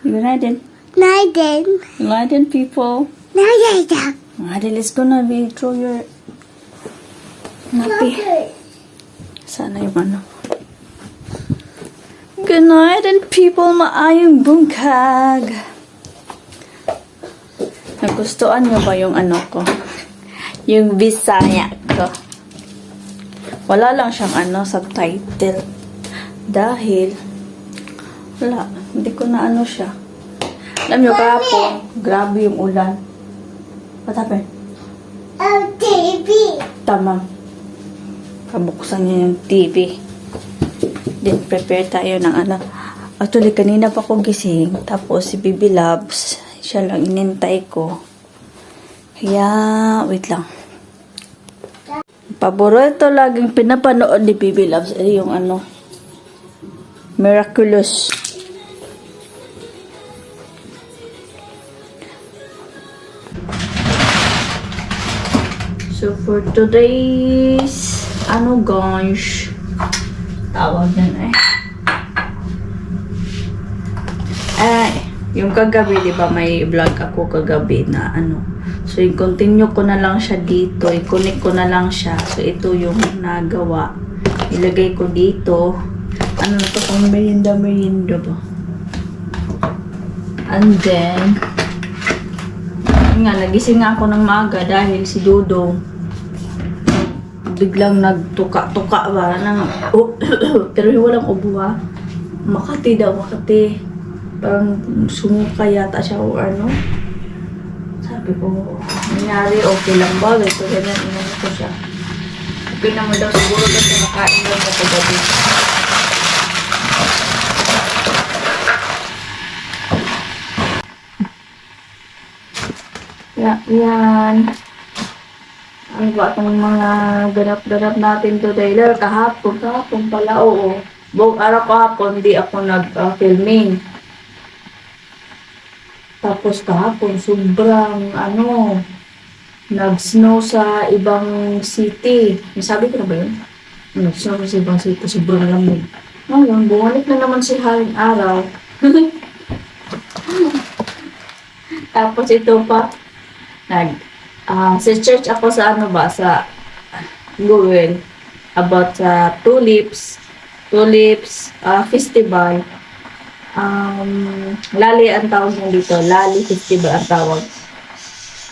Good night then. Night then. Good night then, people. Night then. Adel is gonna be throw your nappy. Sana yung ano. Good night and people, maayong bungkag. Nagustuhan niyo ba yung ano ko? Yung Bisaya ko. Wala lang siyang ano, subtitle. Dahil, wala, hindi ko na ano siya. Alam niyo kahapon, grabe yung ulan. What happened? TV. Tama. Kabuksan niya yung TV. Then, prepare tayo ng ano. Actually, kanina pa ako gising. Tapos, si Bibi Loves, siya lang inintay ko. Kaya, wait lang. Paborito laging pinapanood ni Bibi Loves ay yung ano, Miraculous. So, for today's, ano guys, tawag yan yung kagabi, di ba, may vlog ako kagabi na ano. So, i-continue ko na lang siya dito. I-connect ko na lang siya. So, ito yung nagawa. Ilagay ko dito. Ano na to, kung merienda ba? And then, nga, nagising nga ako ng maaga dahil si Dudong biglang nagtuka-tuka ba ng, pero walang ubo ha. Makati daw, Makati. Parang sumuka yata siya o ano. Sabi ko, nangyari, okay lang ba? Ito, ganyan, inano ko siya. Okay naman daw, siguro kasi nakain lang sa kagabi. Yan. Ano ba itong mga ganap-ganap natin today? Kahapon pala, oo. Buong araw kahapon, hindi ako nag-filming. Tapos kahapon, sobrang, nag-snow sa ibang city. Nasabi ko na ba yun? Nag-snow sa ibang city, sobrang lamig. Ngayon, bumalik na naman si Haring Araw. Tapos ito pa, search ako sa sa Google about sa tulips festival. Lali ang tawag mo dito, Lali Festival ang tawag.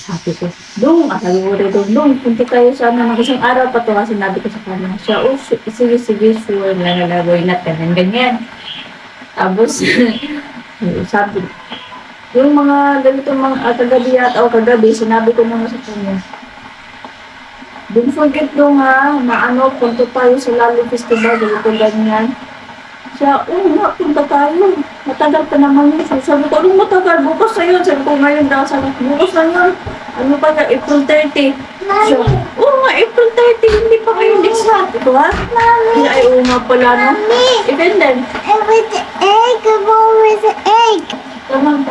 Sabi ko, sabi ko rin, punta tayo sa ng isang araw pa to, kasi sinabi ko sa kanya, siya, sige, sure, nagagawin natin, ganyan. Tapos, sabi, yung mga ganito kagabi, sinabi ko naman sa kanya, don't forget na punta tayo sa Lali Festival, ganito ganyan. Siya, punta tayo. Matagal pa naman yun. Sabi ko, anong matagal? Bukas na yun. Sabi ko, ngayon daw, bukas na yun. Ano pa na, April 30. Siya, April 30, hindi pa kayo next month. Ito ha? Mami. Ay, nga pala, no? Even then. With the egg, with the egg. Tamang.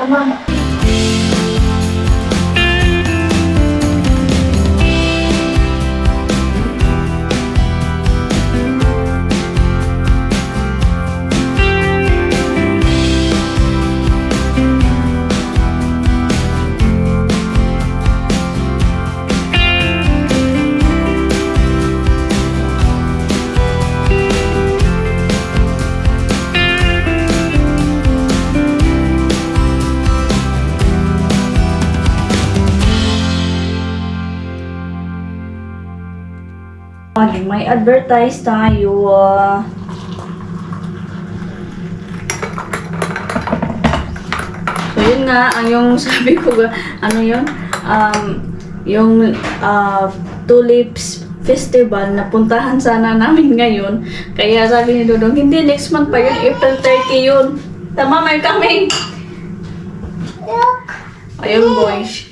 May advertise tayo. So, yun nga, yung sabi ko, yung tulips festival na puntahan sana namin ngayon. Kaya sabi ni Dudong, hindi, next month pa yun, April 30 yun. Tama, may coming. Look. Ayun, boys.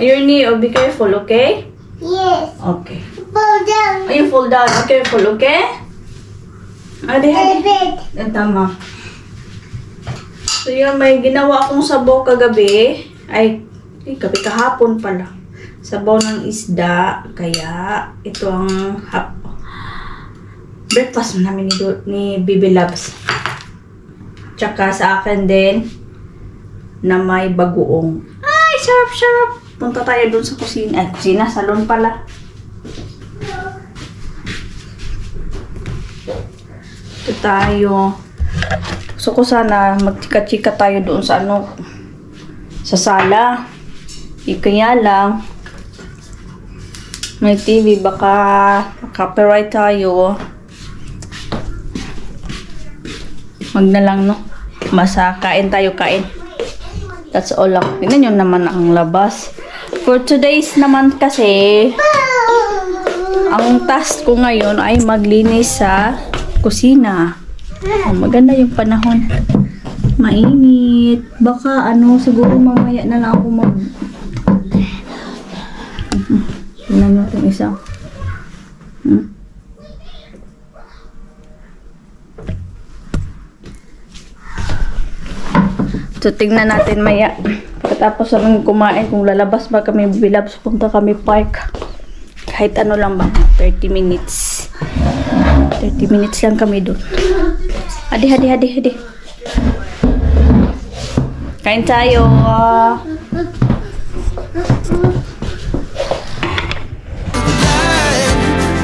Ayun, be careful, okay? Yes. Okay. Fall down. Ayun, fall down. Careful, okay? Hadi. Tama. So, yun, may ginawa akong sabaw kagabi. Gabi kahapon pala. Sabaw ng isda. Kaya, ito ang breakfast namin ni Bibi Loves. Tsaka sa akin din, na may bagoong. Ay, sarap-sarap. Punta tayo dun sa kusina. Ay, kusina, salon pala. Ito tayo. Gusto ko sana magchika-chika tayo doon sa ano, sa sala. Kaya lang, may TV, baka copyright tayo. Wag na lang, no? Kain tayo, kain. That's all lang. Tingnan nyo naman ang labas. For today's naman kasi, ang task ko ngayon ay maglinis sa kusina. Oh, maganda yung panahon. Mainit. Baka siguro mamaya na lang ako tingnan mo itong isa. So, tingnan natin maya. Pagkatapos namin kumain, kung lalabas ba kami bilabs, punta kami park. Kahit ano lang ba, 30 minutes. 30 minutes lang kami doon. Hadi. Kain tayo.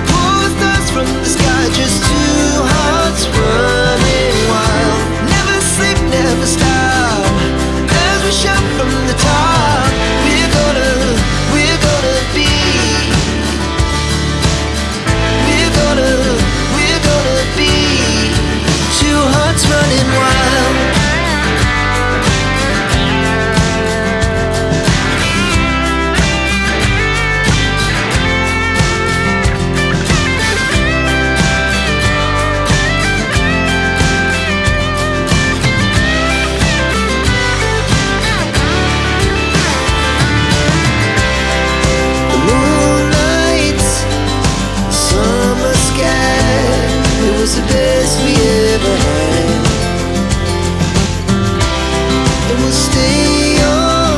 Pulls dust from the sky, just two hearts running wild. Never sleep, never stop. As we shout from the top, we're gonna be. We're gonna be. Two hearts running wild. The moonlight, summer sky, it was the best we ever had. And we'll stay on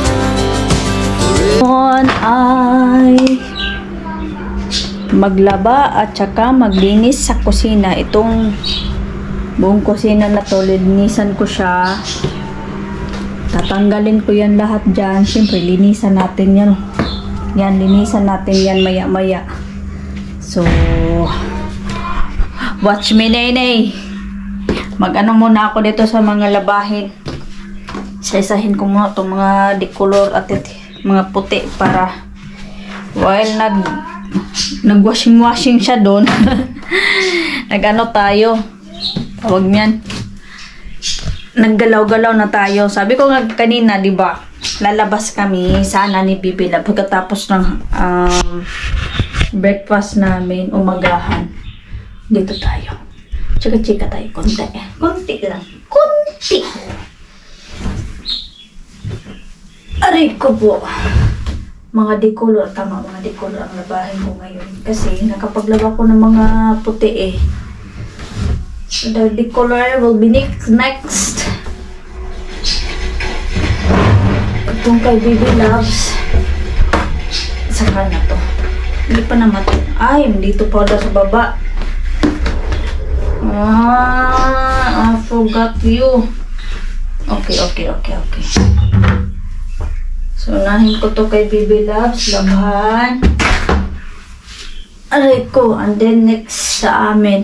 forever. Ngayon ay maglaba at saka maglinis sa kusina. Itong buong kusina na to, linisan ko siya. Tatanggalin ko yan lahat dyan. Siyempre, linisan natin yan. Yan, linisan natin yan maya-maya. So, watch me, Nene. Mag-ano muna ako dito sa mga labahin. Isa-isahin ko muna itong mga decolor at mga puti para while nag-washing siya doon. Nag-ano tayo. Tawag niyan. Naggalaw-galaw na tayo. Sabi ko nga kanina, di ba? Lalabas kami sana ni Bibila pagkatapos ng breakfast namin, umagahan. Dito tayo. Chika-chika tayo. Konti. Konti lang. Konti. Aray ko po. Mga decolor. Tama, mga decolor ang labahin ko ngayon. Kasi nakapaglaba ko ng mga puti eh. So the decolor will be next. Itong kay Baby Loves. Saka na to. Hindi pa naman to. Ay, dito pa daw sa baba. I forgot you. Okay. So, unahin ko to kay Baby Loves. Labahan. Aray ko. And then next sa amin.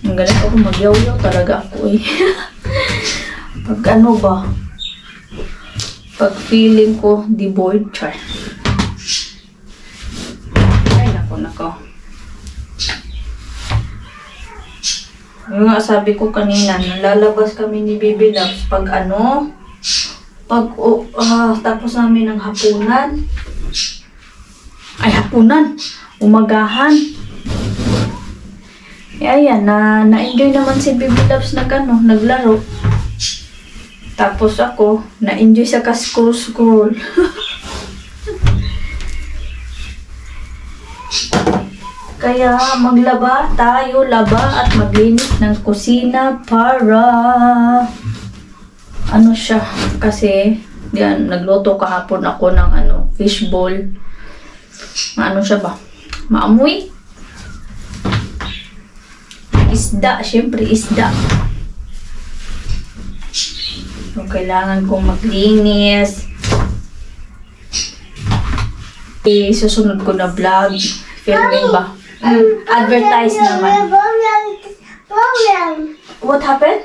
Ang galing ako magyaw-yaw talaga ako eh. Pag ano ba? Pag feeling ko devoid, char. Ay, nako. Yung nga sabi ko kanina, nalalabas kami ni Baby Loves pag ano, tapos namin ng hapunan. Ay, hapunan! Umagahan. Ayan, na-enjoy naman si Baby Loves naglaro. Tapos ako, na-enjoy sa ka-scroll. Kaya maglaba tayo, at maglinis ng kusina para ano siya, kasi yan, nagluto kahapon ako ng fishball. Ano siya ba? Maamoy? Isda, syempre isda. So, kailangan kong maglinis. Susunod ko na vlog. Filming ba? Advertise naman. What happened?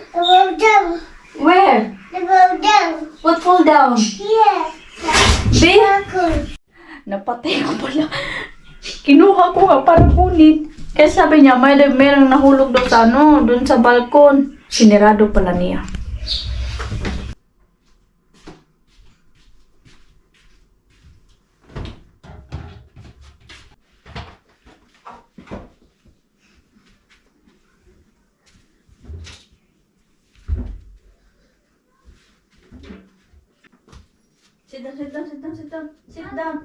Where? What fall down? Be? Napatay ko pala. Kinuha ko nga para kunin. Kaya sabi niya, mayroong nahulog doon sa doon sa balkon. Sinirado pala niya. Sit down, sit down, sit down, sit down, sit down.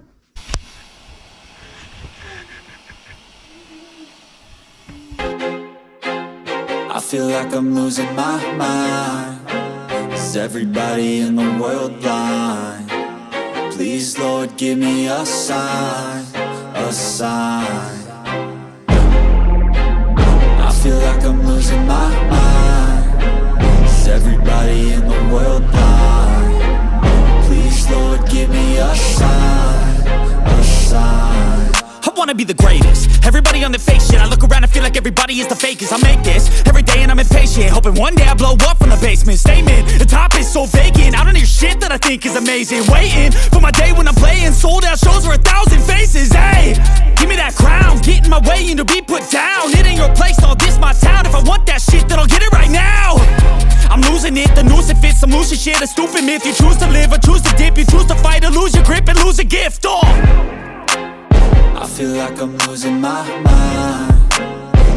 I feel like I'm losing my mind. Is everybody in the world blind? Please, Lord, give me a sign, a sign. I feel like I'm losing my mind. Is everybody in the world blind? Please, Lord, give me a sign, a sign. I wanna be the greatest. Everybody on the fake shit. I look around and feel like everybody is the fakest. I make this every day and I'm impatient, hoping one day I blow up from the basement. Statement, the top is so vacant. I don't hear shit that I think is amazing. Waiting for my day when I'm playing sold out shows for 1,000 faces. Hey, give me that crown, get in my way and to be put down. It ain't your place, all this my town. If I want that shit, then I'll get it right now. I'm losing it, the noose it fits. I'm losing shit, a stupid myth. You choose to live or choose to dip. You choose to fight or lose your grip and lose a gift. Oh, I feel like I'm losing my mind.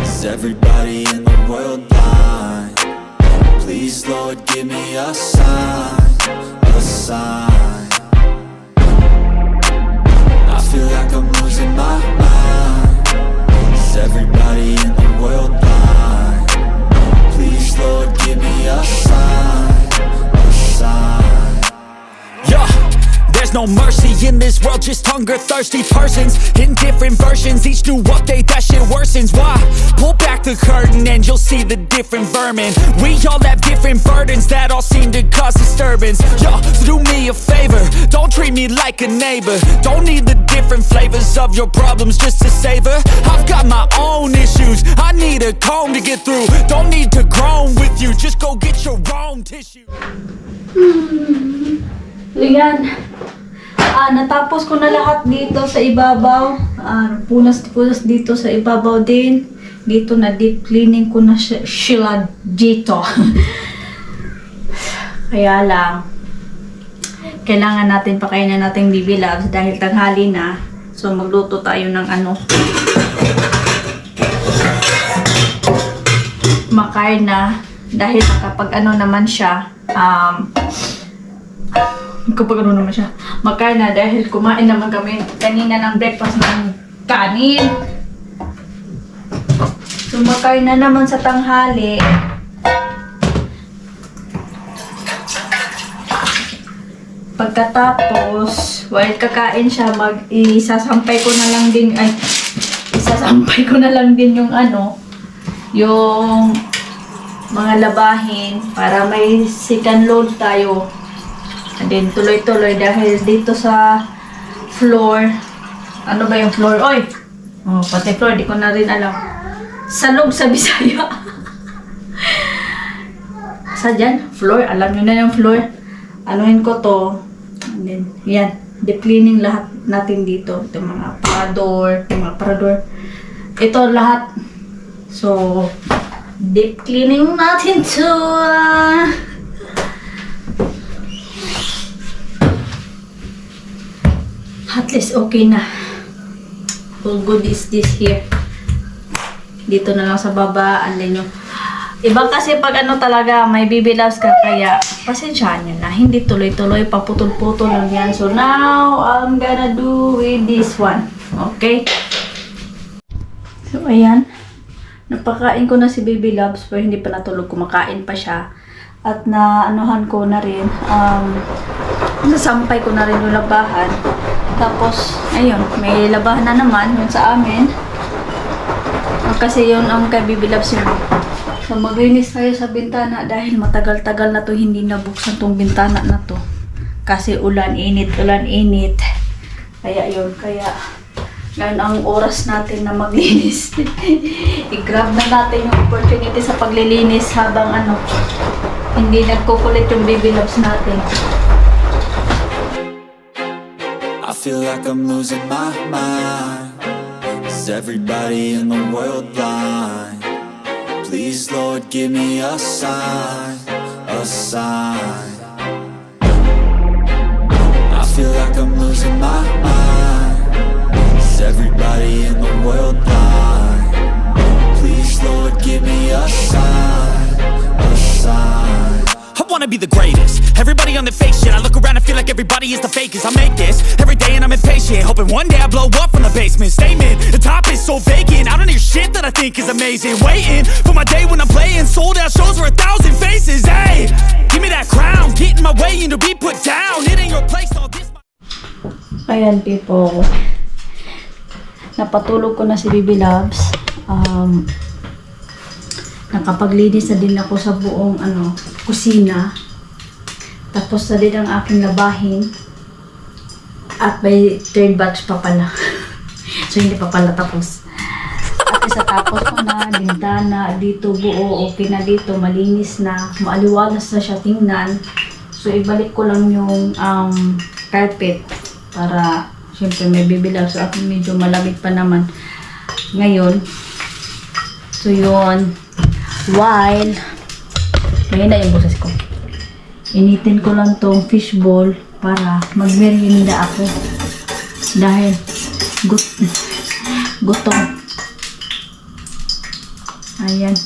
Is everybody in the world blind? Please, Lord, give me a sign, a sign. I feel like I'm losing my mind. Is everybody in the world blind? Please, Lord, give me a sign, a sign. yeah. There's no mercy in this world, just hunger-thirsty persons in different versions. Each new update, that shit worsens. Why? Pull back the curtain and you'll see the different vermin. We all have different burdens that all seem to cause disturbance. Yo, so do me a favor, don't treat me like a neighbor. Don't need the different flavors of your problems just to savor. I've got my own issues, I need a comb to get through. Don't need to groan with you, just go get your own tissue. Ayan. Natapos ko na lahat dito sa ibabaw. Punas dito sa ibabaw din. Dito na deep cleaning ko na sila dito. Kaya lang, kailangan natin pakainin natin baby loves dahil tanghali na. So magluto tayo ng makain na dahil kapag naman siya makain na dahil kumain naman kami kanina ng breakfast ng kanin. So makain na naman sa tanghali. Pagkatapos, while kakain siya, isasampay ko na lang din yung yung mga labahin para may second load tayo. And then tuloy-tuloy dahil dito sa floor, ano ba yung floor? Oy! Oh, pati floor, di ko na rin alam. Salog sa Bisaya. Sa dyan? Floor, alam nyo na yung floor. Anuhin ko to. And then, yan. Deep cleaning lahat natin dito. Ito mga parador. Ito lahat. So, deep cleaning natin to. At least okay na. All good is this here. Dito na lang sa baba. And then yung iba kasi pag talaga may baby loves ka, kaya pasensyahan nyo na. Hindi tuloy-tuloy, paputol-putol lang yan. So now, I'm gonna do with this one. Okay? So ayan. Napakain ko na si baby loves pero hindi pa natulog. Kumakain pa siya. At anuhan ko na rin. Nasampay ko na rin yung labahan. Tapos, ayun, may labahan na naman yun sa amin. Kasi yun ang kay baby loves yun. So maglinis tayo sa bintana dahil matagal-tagal na to hindi nabuksan tong bintana na to. Kasi ulan, init. Kaya yun, kaya ngayon ang oras natin na maglinis. I-grab na natin yung opportunity sa paglilinis habang hindi nagkukulit yung baby loves natin. I feel like I'm losing my mind. Is everybody in the world blind? Please, Lord, give me a sign, a sign. I feel like I'm losing my mind. Is everybody in the world blind? Please, Lord, give me a sign, a sign. I wanna be the greatest. Everybody on the fake shit. I look around and feel like everybody is the fakest. I make this every day and I'm impatient, hoping one day I blow up from the basement. Statement, the top is so vacant. I don't hear shit that I think is amazing. Waiting for my day when I'm playing sold out shows for 1,000 faces. Hey, give me that crown, get in my way and to be put down. It ain't your place, all this. Ayan people, napatulog ko na si Baby Loves. Nakapaglinis na din ako sa buong kusina. Tapos na din ang aking labahin. At may third batch pa pala. So hindi pa pala tapos. At isa tapos ko na, bintana dito buo, okay na dito, malinis na, maaliwalas na siya tingnan. So ibalik ko lang yung carpet para syempre may bibilaw. So ako medyo malamig pa naman ngayon. So yun, while mahina yung boses ko, initin ko lang tong fishball para magmerienda ako dahil gutom. Ayan.